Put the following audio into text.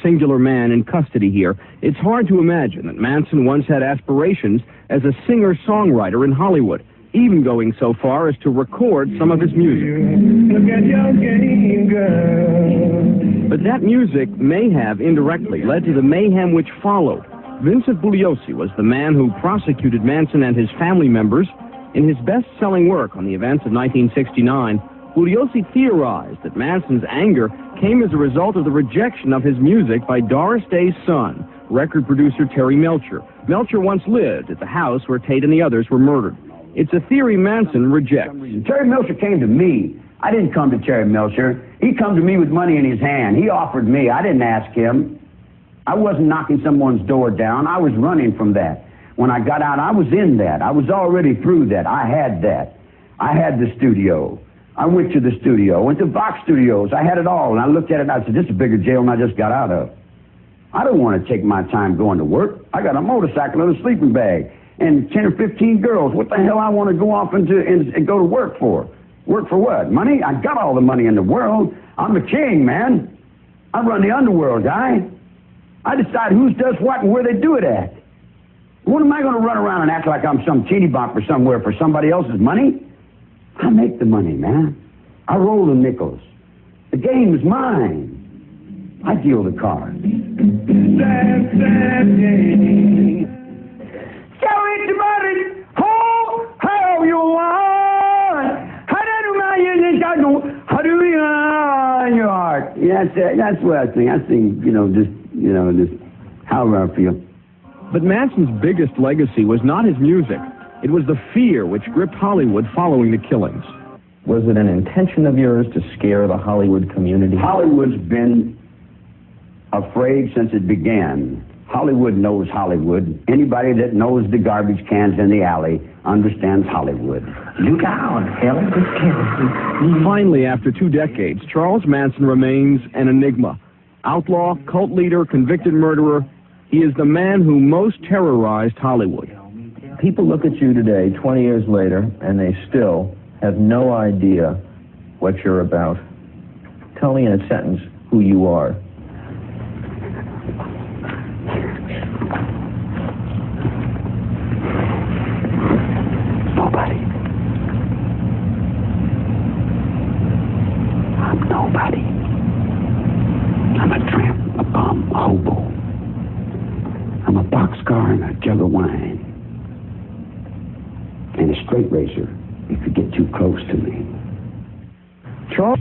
singular man in custody here, it's hard to imagine that Manson once had aspirations as a singer-songwriter in Hollywood, even going so far as to record some of his music. Look at your game, girl. But that music may have indirectly led to the mayhem which followed. Vincent Bugliosi was the man who prosecuted Manson and his family members. In his best-selling work on the events of 1969, Bugliosi theorized that Manson's anger came as a result of the rejection of his music by Doris Day's son, record producer Terry Melcher. Melcher once lived at the house where Tate and the others were murdered. It's a theory Manson rejects. Terry Melcher came to me. I didn't come to Terry Melcher. He come to me with money in his hand. He offered me. I didn't ask him. I wasn't knocking someone's door down. I was running from that. When I got out, I was in that. I was already through that. I had that. I had the studio. I went to the studio, went to Vox Studios. I had it all, and I looked at it, and I said, this is a bigger jail than I just got out of. I don't want to take my time going to work. I got a motorcycle and a sleeping bag and 10 or 15 girls. What the hell I want to go off and go to work for? Work for what? Money? I got all the money in the world. I'm the king, man. I run the underworld, guy. I decide who does what and where they do it at. What am I going to run around and act like I'm some teeny bopper somewhere for somebody else's money? I make the money, man. I roll the nickels. The game is mine. I deal the cards. Sad, sad day. So everybody, how you want? How do your heart? Yeah, that's what I think. I think, just however I feel. But Manson's biggest legacy was not his music. It was the fear which gripped Hollywood following the killings. Was it an intention of yours to scare the Hollywood community? Hollywood's been afraid since it began. Hollywood knows Hollywood. Anybody that knows the garbage cans in the alley understands Hollywood. Look out, Ellen, this carelessly. Finally, after 2 decades, Charles Manson remains an enigma. Outlaw, cult leader, convicted murderer, he is the man who most terrorized Hollywood. People look at you today, 20 years later, and they still have no idea what you're about. Tell me in a sentence who you are. Nobody. I'm nobody. I'm a tramp, a bum, a hobo. I'm a boxcar and a jug of wine. And a straight racer if you get too close to me. Charles...